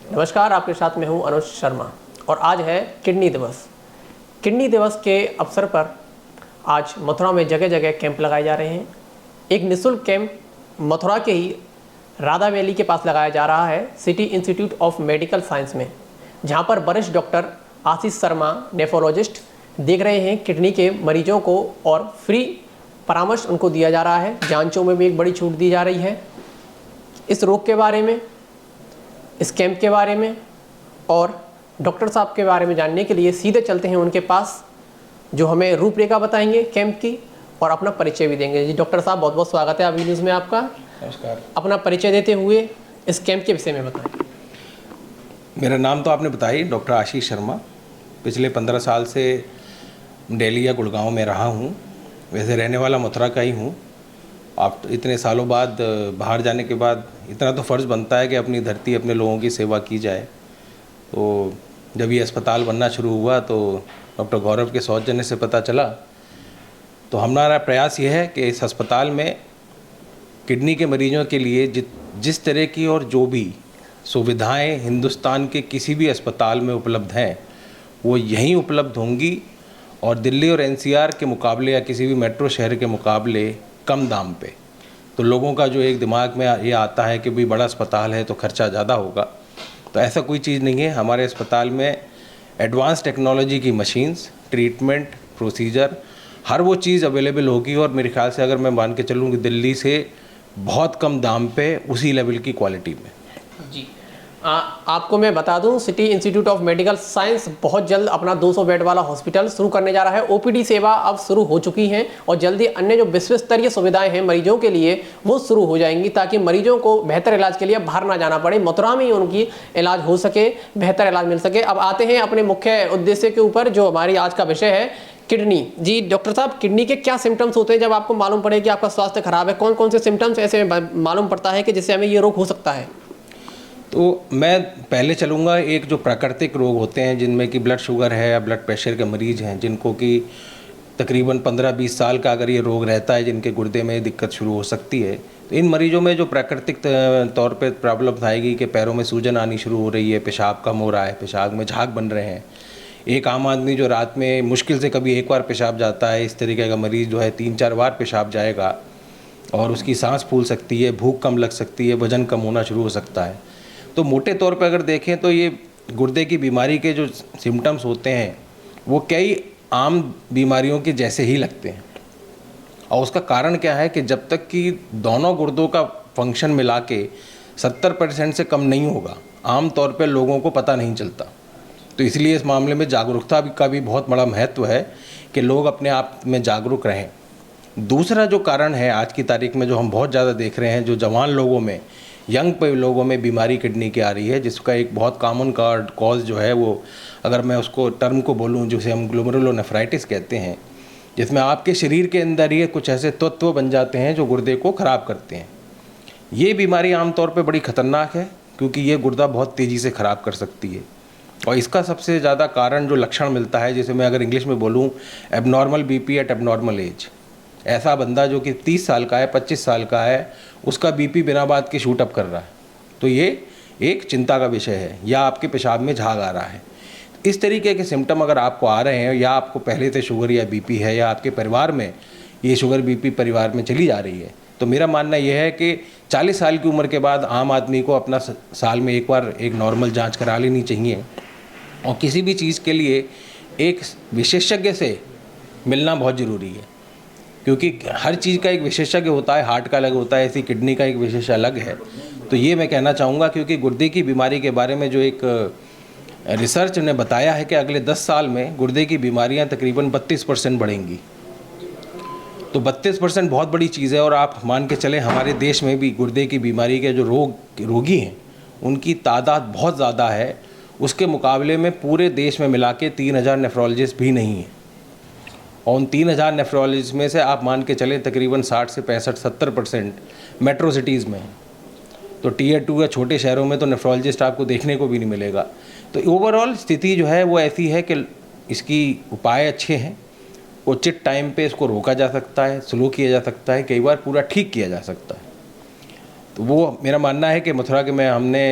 नमस्कार, आपके साथ में हूं अनुज शर्मा और आज है किडनी दिवस। किडनी दिवस के अवसर पर आज मथुरा में जगह जगह कैंप लगाए जा रहे हैं। एक निःशुल्क कैंप मथुरा के ही राधा वैली के पास लगाया जा रहा है, city institute of medical science में, जहां पर वरिष्ठ डॉक्टर आशीष शर्मा नेफ्रोलॉजिस्ट देख रहे हैं किडनी के मरीजों को और फ्री परामर्श उनको दिया जा रहा है। जांचों में भी एक बड़ी छूट दी जा रही है। इस रोग के बारे में, इस कैंप के बारे में और डॉक्टर साहब के बारे में जानने के लिए सीधे चलते हैं उनके पास, जो हमें रूपरेखा बताएंगे कैंप की और अपना परिचय भी देंगे। जी डॉक्टर साहब, बहुत बहुत स्वागत है अभी न्यूज़ में आपका। नमस्कार। अपना परिचय देते हुए इस कैंप के विषय में बताएं। मेरा नाम तो आपने बताई, डॉक्टर आशीष शर्मा। पिछले 15 साल से दिल्ली या गुड़गांव में रहा हूँ। वैसे रहने वाला मथुरा का ही हूँ। आप इतने सालों बाद बाहर जाने के बाद इतना तो फ़र्ज़ बनता है कि अपनी धरती, अपने लोगों की सेवा की जाए। तो जब ये अस्पताल बनना शुरू हुआ तो डॉक्टर गौरव के सौजन्य से पता चला, तो हमारा प्रयास ये है कि इस अस्पताल में किडनी के मरीजों के लिए जिस तरह की और जो भी सुविधाएं हिंदुस्तान के किसी भी अस्पताल में उपलब्ध हैं, वो यहीं उपलब्ध होंगी और दिल्ली और एनसीआर के मुकाबले या किसी भी मेट्रो शहर के मुकाबले कम दाम पे। तो लोगों का जो एक दिमाग में ये आता है कि भाई बड़ा अस्पताल है तो खर्चा ज़्यादा होगा, तो ऐसा कोई चीज़ नहीं है। हमारे अस्पताल में एडवांस टेक्नोलॉजी की मशीन्स, ट्रीटमेंट, प्रोसीजर, हर वो चीज़ अवेलेबल होगी। और मेरे ख्याल से अगर मैं मान के चलूँ कि दिल्ली से बहुत कम दाम पे उसी लेवल की क्वालिटी में। जी आपको मैं बता दूं, city institute of medical science बहुत जल्द अपना 200 बेड वाला हॉस्पिटल शुरू करने जा रहा है। ओपीडी सेवा अब शुरू हो चुकी है और जल्दी अन्य जो विश्व स्तरीय सुविधाएं हैं मरीजों के लिए वो शुरू हो जाएंगी, ताकि मरीजों को बेहतर इलाज के लिए बाहर ना जाना पड़े, मथुरा में ही उनकी इलाज हो सके, बेहतर इलाज मिल सके। अब आते हैं अपने मुख्य उद्देश्य के ऊपर, जो हमारी आज का विषय है किडनी। जी डॉक्टर साहब, किडनी के क्या सिम्टम्स होते हैं जब आपको मालूम पड़े कि आपका स्वास्थ्य खराब है? कौन कौन से सिम्टम्स ऐसे मालूम पड़ता है कि जिससे हमें ये रोग हो सकता है? तो मैं पहले चलूँगा, एक जो प्राकृतिक रोग होते हैं जिनमें कि ब्लड शुगर है या ब्लड प्रेशर के मरीज़ हैं, जिनको कि तकरीबन 15-20 साल का अगर ये रोग रहता है, जिनके गुर्दे में दिक्कत शुरू हो सकती है, तो इन मरीजों में जो प्राकृतिक तौर पे प्रॉब्लम आएगी कि पैरों में सूजन आनी शुरू हो रही है, पेशाब कम हो रहा है, पेशाब में झाग बन रहे हैं। एक आम आदमी जो रात में मुश्किल से कभी एक बार पेशाब जाता है, इस तरीके का मरीज़ जो है 3-4 बार पेशाब जाएगा और उसकी सांस फूल सकती है, भूख कम लग सकती है, वज़न कम होना शुरू हो सकता है। तो मोटे तौर पर अगर देखें तो ये गुर्दे की बीमारी के जो सिम्टम्स होते हैं वो कई आम बीमारियों के जैसे ही लगते हैं। और उसका कारण क्या है कि जब तक कि दोनों गुर्दों का फंक्शन मिला के 70% से कम नहीं होगा, आम तौर पर लोगों को पता नहीं चलता। तो इसलिए इस मामले में जागरूकता का भी बहुत बड़ा महत्व है कि लोग अपने आप में जागरूक रहें। दूसरा जो कारण है आज की तारीख में जो हम बहुत ज़्यादा देख रहे हैं, जो जवान लोगों में, यंग लोगों में बीमारी किडनी की आ रही है, जिसका एक बहुत कॉमन कॉज जो है वो, अगर मैं उसको टर्म को बोलूँ, जिसे हम ग्लोमेरुलोनेफ्राइटिस कहते हैं, जिसमें आपके शरीर के अंदर ये कुछ ऐसे तत्व बन जाते हैं जो गुर्दे को ख़राब करते हैं। ये बीमारी आमतौर पे बड़ी ख़तरनाक है क्योंकि ये गुर्दा बहुत तेज़ी से ख़राब कर सकती है। और इसका सबसे ज़्यादा कारण जो लक्षण मिलता है, जिसे मैं अगर इंग्लिश में बोलूँ, abnormal BP at abnormal age. ऐसा बंदा जो कि 30 साल का है, 25 साल का है, उसका बीपी बिना बात के शूट अप कर रहा है, तो ये एक चिंता का विषय है। या आपके पेशाब में झाग आ रहा है। इस तरीके के सिम्टम अगर आपको आ रहे हैं, या आपको पहले से शुगर या बीपी है, या आपके परिवार में ये शुगर बीपी परिवार में चली जा रही है, तो मेरा मानना यह है कि 40 साल की उम्र के बाद आम आदमी को अपना साल में एक बार एक नॉर्मल जाँच करा लेनी चाहिए। और किसी भी चीज़ के लिए एक विशेषज्ञ से मिलना बहुत ज़रूरी है, क्योंकि हर चीज़ का एक विशेषज्ञ होता है। हार्ट का अलग होता है, ऐसी किडनी का एक विशेष अलग है। तो ये मैं कहना चाहूँगा, क्योंकि गुर्दे की बीमारी के बारे में जो एक रिसर्च ने बताया है कि अगले 10 साल में गुर्दे की बीमारियाँ तकरीबन 32% बढ़ेंगी। तो 32% बहुत बड़ी चीज़ है। और आप मान के चलें, हमारे देश में भी गुर्दे की बीमारी के जो रोगी हैं उनकी तादाद बहुत ज़्यादा है। उसके मुकाबले में पूरे देश में मिला के 3000 नेफ्रोलॉजिस्ट भी नहीं हैं। और उन 3000 नेफ्रोलॉजिस्ट में से आप मान के चलें तकरीबन 60 से 65-70% मेट्रो सिटीज़ में हैं। तो टीयर 2 या छोटे शहरों में तो नेफ्रोलॉजिस्ट आपको देखने को भी नहीं मिलेगा। तो ओवरऑल स्थिति जो है वो ऐसी है कि इसकी उपाय अच्छे हैं, उचित टाइम पे इसको रोका जा सकता है, स्लो किया जा सकता है, कई बार पूरा ठीक किया जा सकता है। तो वो मेरा मानना है कि मथुरा के में हमने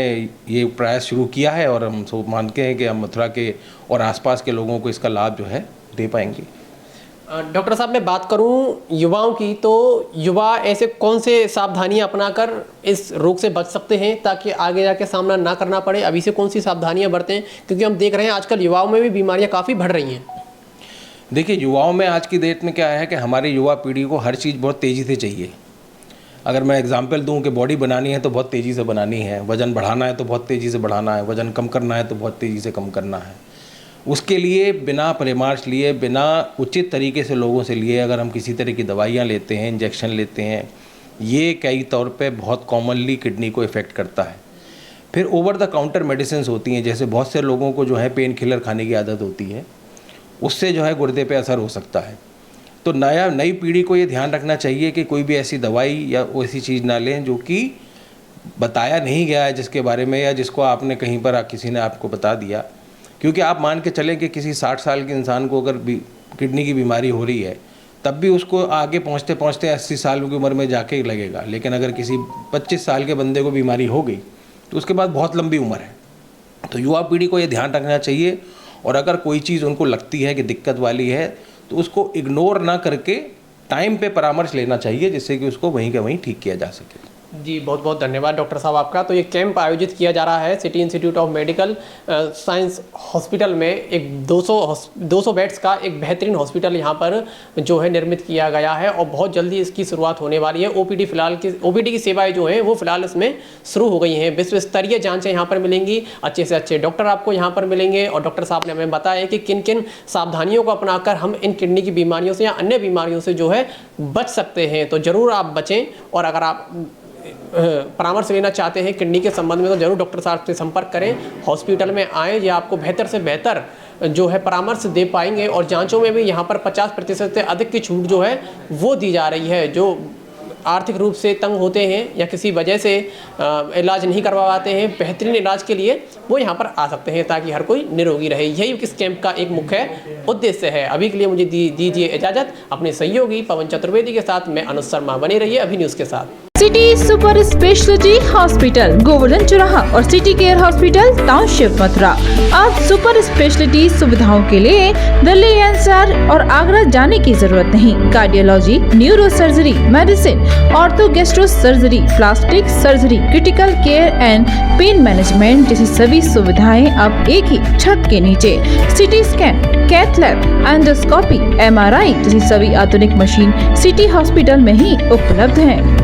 ये प्रयास शुरू किया है और हम सब मानते हैं कि हम मथुरा के और आसपास के लोगों को इसका लाभ जो है दे पाएंगे। डॉक्टर साहब, मैं बात करूं युवाओं की, तो युवा ऐसे कौन से सावधानियां अपनाकर इस रोग से बच सकते हैं ताकि आगे जाके सामना ना करना पड़े? अभी से कौन सी सावधानियां बरतें, क्योंकि हम देख रहे हैं आजकल युवाओं में भी बीमारियां काफ़ी बढ़ रही हैं। देखिए, युवाओं में आज की डेट में क्या है कि हमारी युवा पीढ़ी को हर चीज़ बहुत तेज़ी से चाहिए। अगर मैं एग्जांपल दूं कि बॉडी बनानी है तो बहुत तेज़ी से बनानी है, वज़न बढ़ाना है तो बहुत तेज़ी से बढ़ाना है, वज़न कम करना है तो बहुत तेज़ी से कम करना है। उसके लिए बिना परामर्श लिए, बिना उचित तरीके से लोगों से लिए अगर हम किसी तरह की दवाइयाँ लेते हैं, इंजेक्शन लेते हैं, ये कई तौर पे बहुत कॉमनली किडनी को इफ़ेक्ट करता है। फिर ओवर द काउंटर मेडिसिन होती हैं, जैसे बहुत से लोगों को जो है पेन किलर खाने की आदत होती है, उससे जो है गुर्दे पे असर हो सकता है। तो नई पीढ़ी को ये ध्यान रखना चाहिए कि कोई भी ऐसी दवाई या ऐसी चीज़ ना लें जो कि बताया नहीं गया है जिसके बारे में, या जिसको आपने कहीं पर किसी ने आपको बता दिया। क्योंकि आप मान के चलें कि किसी 60 साल के इंसान को अगर किडनी की बीमारी हो रही है, तब भी उसको आगे पहुँचते पहुँचते 80 साल की उम्र में जाके लगेगा। लेकिन अगर किसी 25 साल के बंदे को बीमारी हो गई तो उसके बाद बहुत लंबी उम्र है। तो युवा पीढ़ी को ये ध्यान रखना चाहिए, और अगर कोई चीज़ उनको लगती है कि दिक्कत वाली है तो उसको इग्नोर ना करके टाइम पे परामर्श लेना चाहिए, जिससे कि उसको वहीं के वहीं ठीक किया जा सके। जी, बहुत बहुत धन्यवाद डॉक्टर साहब आपका। तो ये कैंप आयोजित किया जा रहा है city institute of medical science hospital में। एक 200 बेड्स का एक बेहतरीन हॉस्पिटल यहाँ पर जो है निर्मित किया गया है, और बहुत जल्दी इसकी शुरुआत होने वाली है। ओपीडी की सेवाएं जो हैं वो फिलहाल इसमें शुरू हो गई हैं। विश्व स्तरीय जाँचें यहाँ पर मिलेंगी, अच्छे से अच्छे डॉक्टर आपको यहाँ पर मिलेंगे, और डॉक्टर साहब ने हमें बताया कि किन किन सावधानियों को अपनाकर हम इन किडनी की बीमारियों से या अन्य बीमारियों से जो है बच सकते हैं। तो ज़रूर आप बचें, और अगर आप परामर्श लेना चाहते हैं किडनी के संबंध में तो जरूर डॉक्टर साहब से संपर्क करें, हॉस्पिटल में आएँ, ये आपको बेहतर से बेहतर जो है परामर्श दे पाएंगे। और जांचों में भी यहाँ पर 50% से अधिक की छूट जो है वो दी जा रही है। जो आर्थिक रूप से तंग होते हैं या किसी वजह से इलाज नहीं करवा पाते हैं, बेहतरीन इलाज के लिए वो यहाँ पर आ सकते हैं ताकि हर कोई निरोगी रहे। यही इस कैंप का एक मुख्य उद्देश्य है। अभी के लिए मुझे दीजिए इजाज़त। अपने सहयोगी पवन चतुर्वेदी के साथ मैं अनुज शर्मा, बने रहिए अभी न्यूज़ के साथ। City super speciality hospital, Govardhan चौराहा और city care hospital, township, Mathura. अब सुपर स्पेशलिटी सुविधाओं के लिए दिल्ली एनसीआर और आगरा जाने की जरूरत नहीं। Cardiology, neuro surgery, medicine, ortho gastro surgery, plastic surgery, critical care and pain management जैसी सभी सुविधाएं अब एक ही छत के नीचे। CT scan, cath lab, endoscopy, MRI जैसी सभी आधुनिक मशीन सिटी हॉस्पिटल में ही उपलब्ध है।